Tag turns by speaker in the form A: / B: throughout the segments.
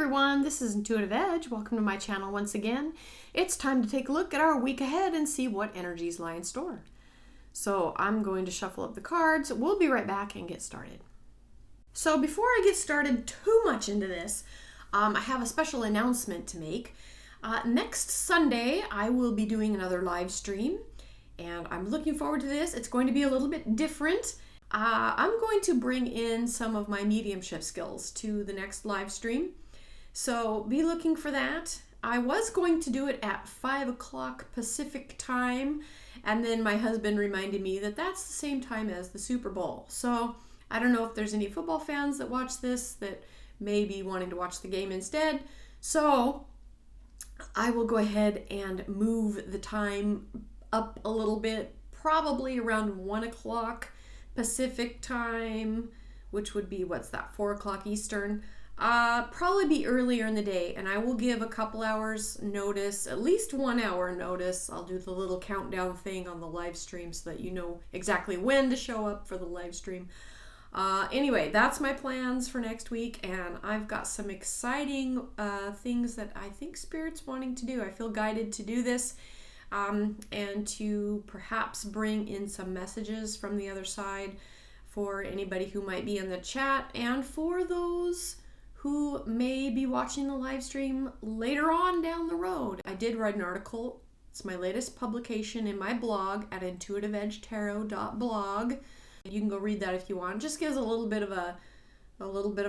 A: everyone, this is IntuitiveEdge. Welcome to my channel once again. It's time to take a look at our week ahead and see what energies lie in store. So I'm going to shuffle up the cards. We'll be right back and get started. So before I get started too much into this, I have a special announcement to make. Next Sunday, I will be doing another live stream, and I'm looking forward to this. It's going to be a little bit different. I'm going to bring in some of my mediumship skills to the next live stream, so be looking for that. I was going to do it at 5 o'clock Pacific time, and then my husband reminded me that that's the same time as the Super Bowl. So I don't know if there's any football fans that watch this that may be wanting to watch the game instead. So I will go ahead and move the time up a little bit, probably around 1 o'clock Pacific time, which would be, 4 o'clock Eastern. Probably be earlier in the day, and I will give a couple hours notice, at least 1 hour notice. I'll do the little countdown thing on the live stream so that you know exactly when to show up for the live stream. Anyway, that's my plans for next week, and I've got some exciting things that I think Spirit's wanting to do. I feel guided to do this. And to perhaps bring in some messages from the other side for anybody who might be in the chat, and for those who may be watching the live stream later on down the road. I did write an article. It's my latest publication in my blog at intuitiveedgetarot.blog. You can go read that if you want. It just gives a little bit of a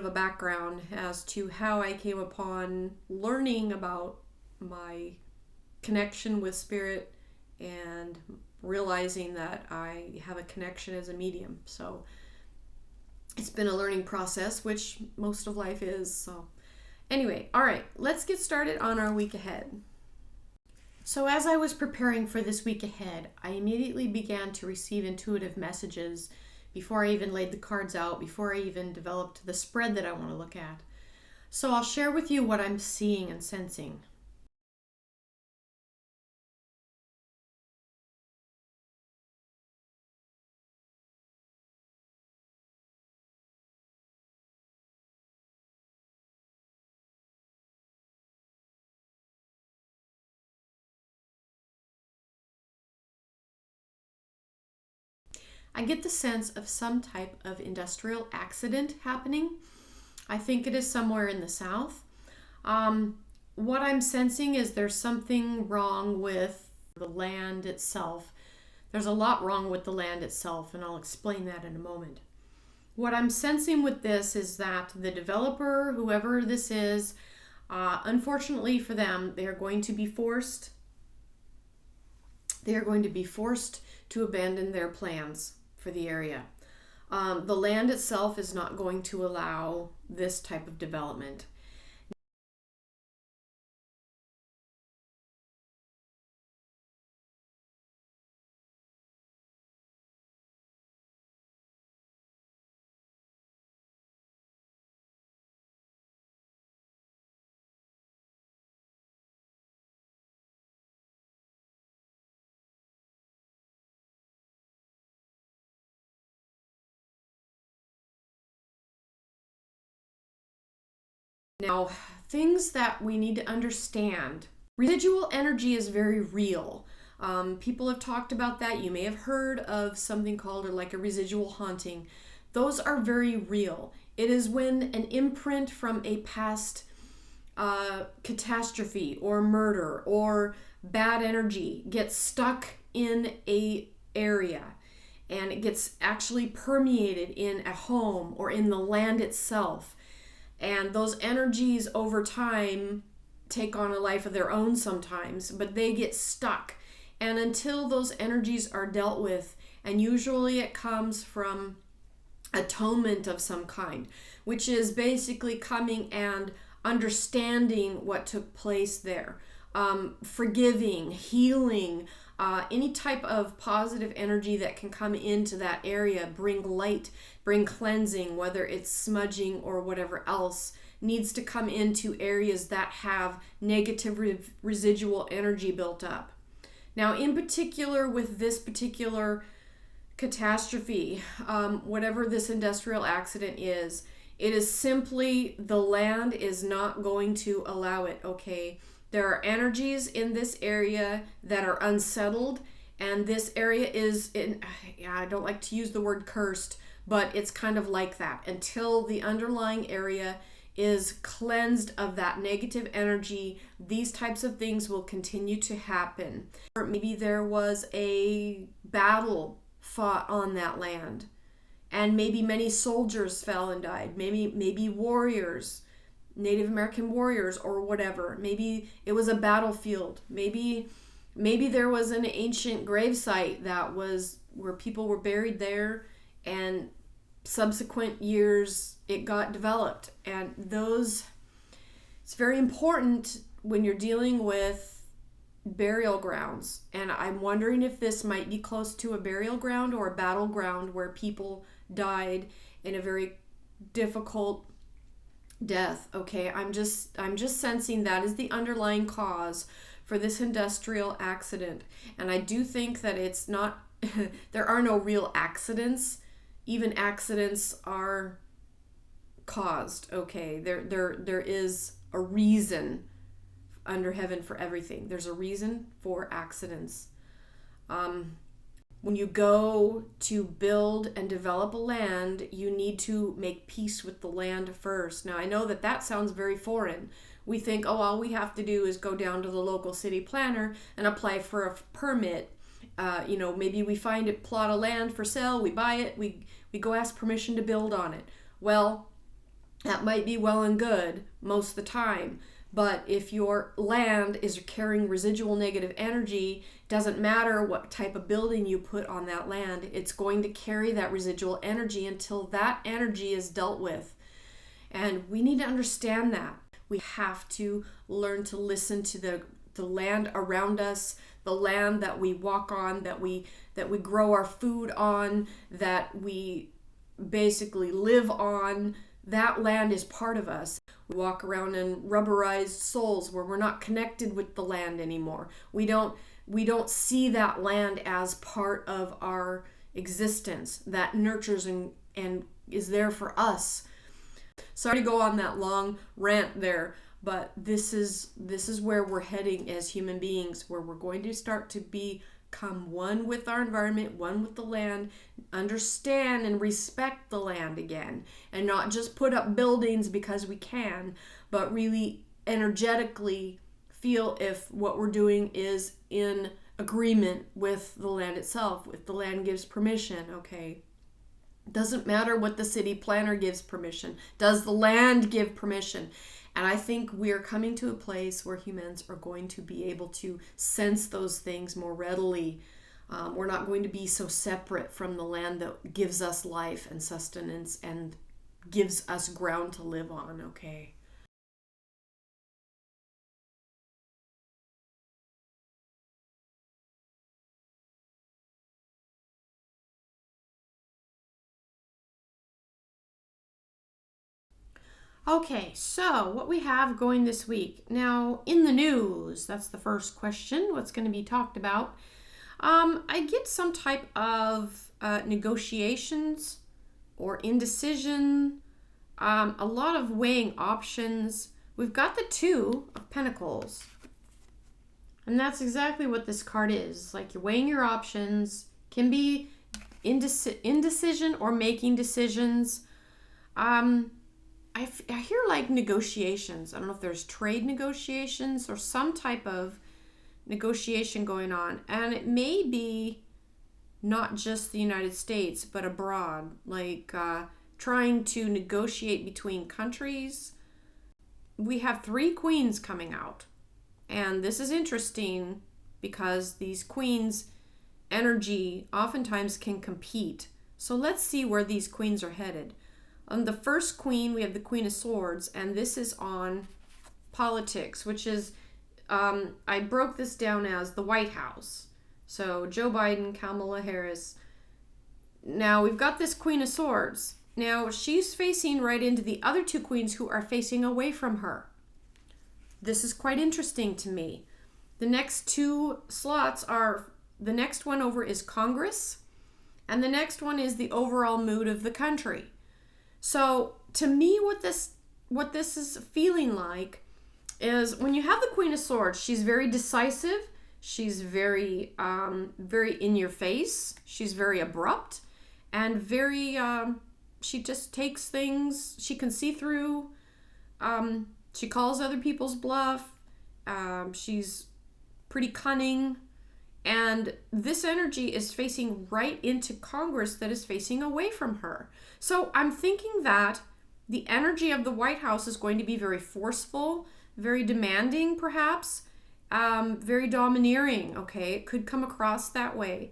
A: background as to how I came upon learning about my connection with Spirit and realizing that I have a connection as a medium. So it's been a learning process, which most of life is. So anyway, all right, let's get started on our week ahead. So as I was preparing for this week ahead, I immediately began to receive intuitive messages before I even laid the cards out, before I even developed the spread that I want to look at. So I'll share with you what I'm seeing and sensing. I get the sense of some type of industrial accident happening. I think it is somewhere in the south. What I'm sensing is there's something wrong with the land itself. There's a lot wrong with the land itself, and I'll explain that in a moment. What I'm sensing with this is that the developer, whoever this is, unfortunately for them, they are going to be forced to abandon their plans for the area. The land itself is not going to allow this type of development. Now, things that we need to understand. Residual energy is very real. People have talked about that. You may have heard of something called like a residual haunting. Those are very real. It is when an imprint from a past catastrophe or murder or bad energy gets stuck in a area, and it gets actually permeated in a home or in the land itself. And those energies over time take on a life of their own sometimes, but they get stuck. And until those energies are dealt with, and usually it comes from atonement of some kind, which is basically coming and understanding what took place there, forgiving, healing, any type of positive energy that can come into that area, bring light, bring cleansing, whether it's smudging or whatever else, needs to come into areas that have negative residual energy built up. Now, in particular with this particular catastrophe, whatever this industrial accident is, It is simply the land is not going to allow it, okay? There are energies in this area that are unsettled, and this area is in, I don't like to use the word cursed, but it's kind of like that. Until the underlying area is cleansed of that negative energy, these types of things will continue to happen. Or maybe there was a battle fought on that land, and maybe many soldiers fell and died. Maybe warriors, Native American warriors or whatever. Maybe it was a battlefield. Maybe there was an ancient gravesite that was where people were buried there, and subsequent years it got developed. And those, it's very important when you're dealing with burial grounds. And I'm wondering if this might be close to a burial ground or a battleground where people died in a very difficult death. Okay, I'm just sensing that is the underlying cause for this industrial accident. And I do think that it's not there are no real accidents. Even accidents are caused, okay? There is a reason under heaven for everything. There's a reason for accidents. When you go to build and develop a land, you need to make peace with the land first. Now, I know that sounds very foreign. We think, oh, all we have to do is go down to the local city planner and apply for a permit. Maybe we find a plot of land for sale, we buy it, we go ask permission to build on it. Well, that might be well and good most of the time. But if your land is carrying residual negative energy, doesn't matter what type of building you put on that land, it's going to carry that residual energy until that energy is dealt with. And we need to understand that. We have to learn to listen to the land around us, the land that we walk on, that we grow our food on, that we basically live on. That land is part of us. We walk around in rubberized soles where we're not connected with the land anymore. We don't see that land as part of our existence that nurtures and is there for us. Sorry to go on that long rant there, but this is where we're heading as human beings, where we're going to start to become one with our environment, one with the land, understand and respect the land again, and not just put up buildings because we can, but really energetically feel if what we're doing is in agreement with the land itself, if the land gives permission, okay? Doesn't matter what the city planner gives permission. Does the land give permission? And I think we're coming to a place where humans are going to be able to sense those things more readily. We're not going to be so separate from the land that gives us life and sustenance and gives us ground to live on, okay? Okay, so what we have going this week. Now, in the news, that's the first question. What's going to be talked about? I get some type of negotiations or indecision, a lot of weighing options. We've got the Two of Pentacles. And that's exactly what this card is. Like you're weighing your options, can be indecision or making decisions. I hear like negotiations. I don't know if there's trade negotiations or some type of negotiation going on. And it may be not just the United States, but abroad. Like trying to negotiate between countries. We have 3 queens coming out. And this is interesting because these queens' energy oftentimes can compete. So let's see where these queens are headed. On the first queen, we have the Queen of Swords, and this is on politics, which is, I broke this down as the White House. So Joe Biden, Kamala Harris. Now we've got this Queen of Swords. Now she's facing right into the other 2 queens who are facing away from her. This is quite interesting to me. The next 2 slots are, the next one over is Congress, and the next one is the overall mood of the country. So to me, what this is feeling like is when you have the Queen of Swords, she's very decisive. She's very, very in your face. She's very abrupt and very, she just takes things, she can see through. She calls other people's bluff. She's pretty cunning. And this energy is facing right into Congress that is facing away from her. So I'm thinking that the energy of the White House is going to be very forceful, very demanding, perhaps, very domineering, okay? It could come across that way.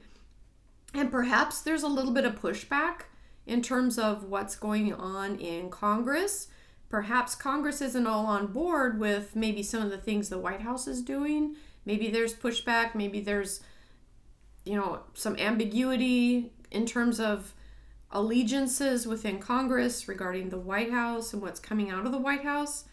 A: And perhaps there's a little bit of pushback in terms of what's going on in Congress. Perhaps Congress isn't all on board with maybe some of the things the White House is doing. Maybe there's pushback. Maybe there's, some ambiguity in terms of allegiances within Congress regarding the White House and what's coming out of the White House.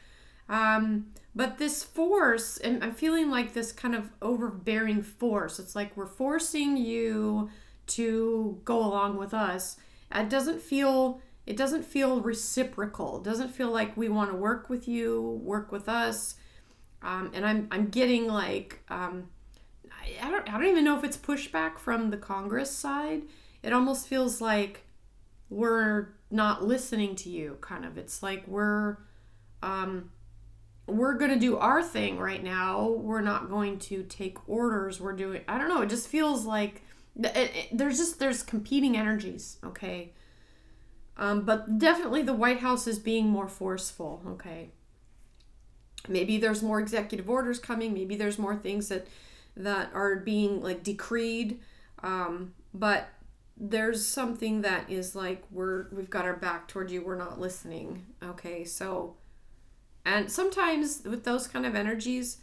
A: But this force, and I'm feeling like this kind of overbearing force. It's like we're forcing you to go along with us. It doesn't feel reciprocal. It doesn't feel like we want to work with you, work with us. And I'm getting like, I don't even know if it's pushback from the Congress side. It almost feels like we're not listening to you, kind of. It's like we're going to do our thing right now. We're not going to take orders. I don't know. It just feels like there's competing energies. Okay. But definitely the White House is being more forceful. Okay. Maybe there's more executive orders coming. Maybe there's more things that are being like decreed. But there's something that is like, we've got our back toward you. We're not listening. Okay. So, and sometimes with those kind of energies,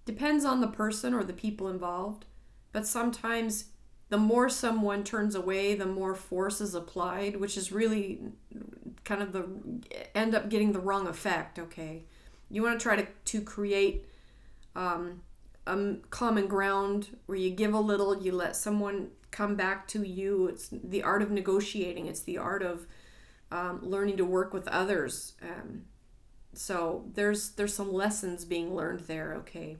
A: depends on the person or the people involved. But sometimes the more someone turns away, the more force is applied, which is really kind of end up getting the wrong effect. Okay. You want to try to create a common ground where you give a little, you let someone come back to you. It's the art of negotiating. It's the art of learning to work with others. So there's some lessons being learned there. Okay.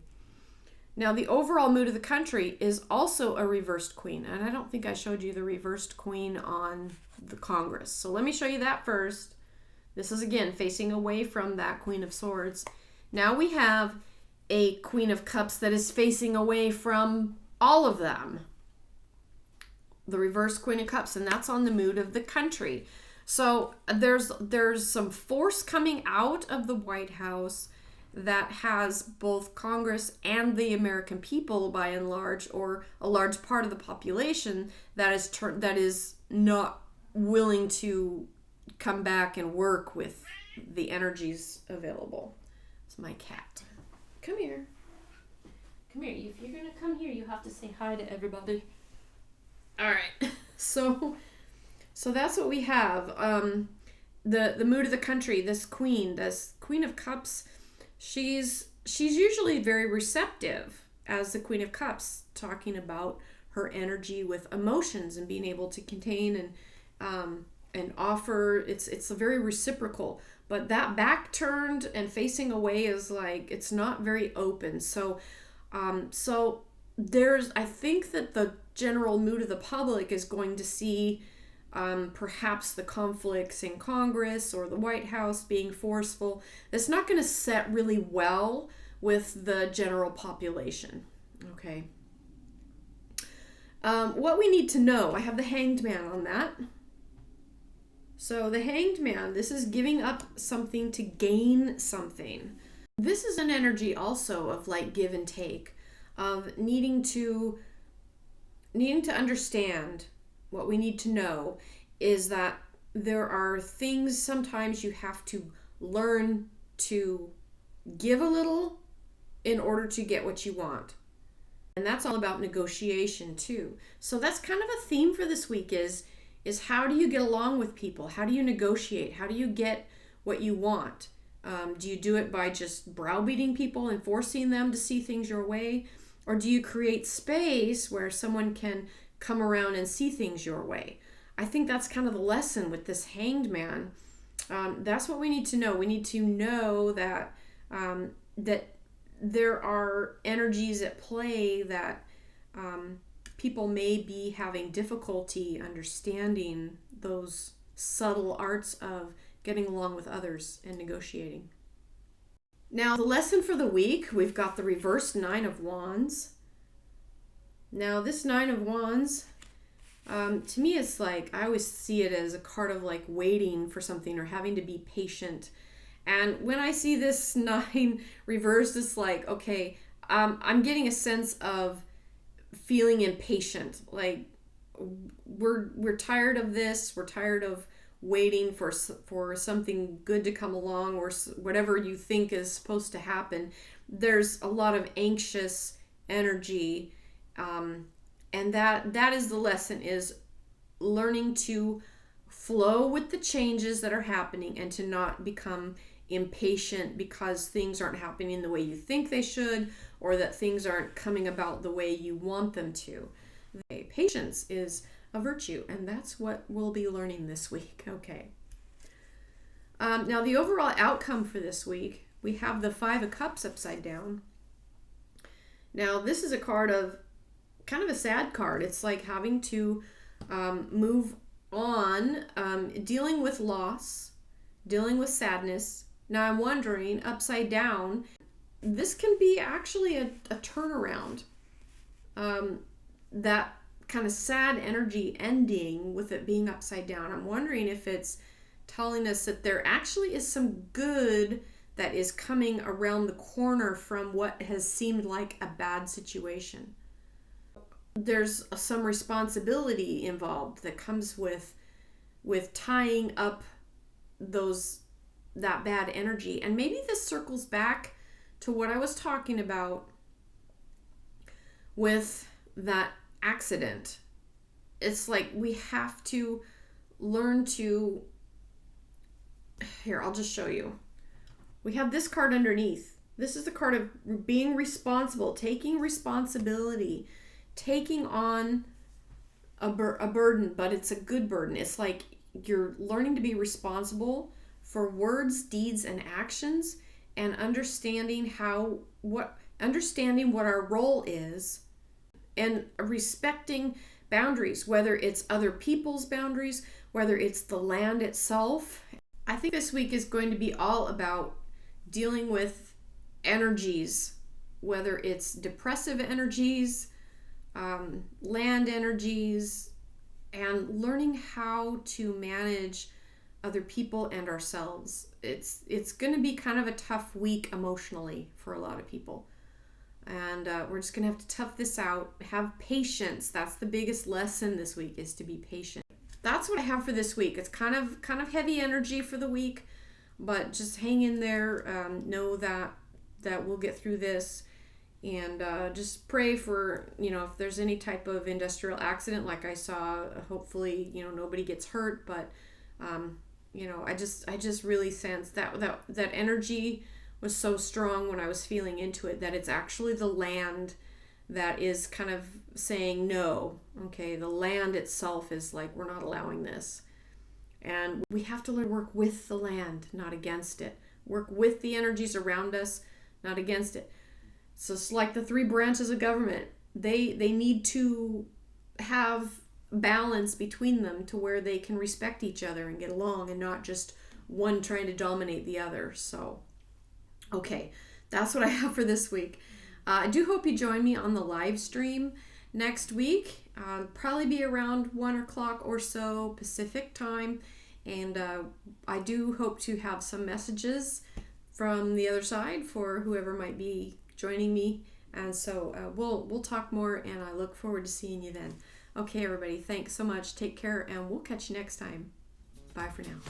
A: Now the overall mood of the country is also a reversed queen. And I don't think I showed you the reversed queen on the Congress. So let me show you that first. This is again facing away from that Queen of Swords. Now we have a Queen of Cups that is facing away from all of them. The reverse Queen of Cups, and that's on the mood of the country. So there's some force coming out of the White House that has both Congress and the American people, by and large, or a large part of the population that is not willing to come back and work with the energies available. It's my cat. Come here. Come here. If you're gonna come here, you have to say hi to everybody. All right. So that's what we have. The mood of the country. This Queen of Cups. She's usually very receptive as the Queen of Cups, talking about her energy with emotions and being able to contain and offer. It's a very reciprocal, but that back turned and facing away is like, it's not very open. So I think that the general mood of the public is going to see perhaps the conflicts in Congress or the White House being forceful. It's not going to set really well with the general population. Okay. What we need to know, I have the Hanged Man on that. So the Hanged Man, this is giving up something to gain something. This is an energy also of like give and take, of needing to understand. What we need to know is that there are things sometimes you have to learn to give a little in order to get what you want. And that's all about negotiation too. So that's kind of a theme for this week is how do you get along with people? How do you negotiate? How do you get what you want? Do you do it by just browbeating people and forcing them to see things your way? Or do you create space where someone can come around and see things your way? I think that's kind of the lesson with this Hanged Man. That's what we need to know. We need to know that that there are energies at play that people may be having difficulty understanding those subtle arts of getting along with others and negotiating. Now, the lesson for the week, we've got the reversed Nine of Wands. Now, this Nine of Wands, to me, it's like, I always see it as a card of like waiting for something or having to be patient. And when I see this 9 reversed, it's like, okay, I'm getting a sense of feeling impatient. Like we're tired of this. We're tired of waiting for something good to come along or whatever you think is supposed to happen. There's a lot of anxious energy, and that is the lesson, is learning to flow with the changes that are happening and to not become impatient because things aren't happening the way you think they should, or that things aren't coming about the way you want them to. Patience is a virtue, and that's what we'll be learning this week. Okay. Now, the overall outcome for this week, we have the 5 of Cups upside down. Now, this is a card of kind of a sad card. It's like having to move on, dealing with loss, dealing with sadness. Now, I'm wondering, upside down, this can be actually a turnaround. That kind of sad energy ending with it being upside down. I'm wondering if it's telling us that there actually is some good that is coming around the corner from what has seemed like a bad situation. There's some responsibility involved that comes with tying up that bad energy. And maybe this circles back to what I was talking about with that accident. It's like we have to learn to, here, I'll just show you. We have this card underneath. This is the card of being responsible, taking responsibility, taking on a burden, but it's a good burden. It's like you're learning to be responsible for words, deeds, and actions, and understanding what our role is, and respecting boundaries, whether it's other people's boundaries, whether it's the land itself. I think this week is going to be all about dealing with energies, whether it's depressive energies, land energies, and learning how to manage other people and ourselves. It's going to be kind of a tough week emotionally for a lot of people. And we're just going to have to tough this out. Have patience. That's the biggest lesson this week, is to be patient. That's what I have for this week. It's kind of heavy energy for the week, but just hang in there. Know that we'll get through this, and just pray for, if there's any type of industrial accident like I saw, hopefully, nobody gets hurt, but I just really sense that energy was so strong when I was feeling into it, that it's actually the land that is kind of saying no. Okay, the land itself is like, we're not allowing this. And we have to learn to work with the land, not against it. Work with the energies around us, not against it. So it's like the 3 branches of government. They need to have balance between them to where they can respect each other and get along, and not just one trying to dominate the other. So okay, that's what I have for this week. I do hope you join me on the live stream next week. Probably be around 1 o'clock or so Pacific time. And I do hope to have some messages from the other side for whoever might be joining me. And so we'll talk more, and I look forward to seeing you then. Okay, everybody, thanks so much. Take care, and we'll catch you next time. Bye for now.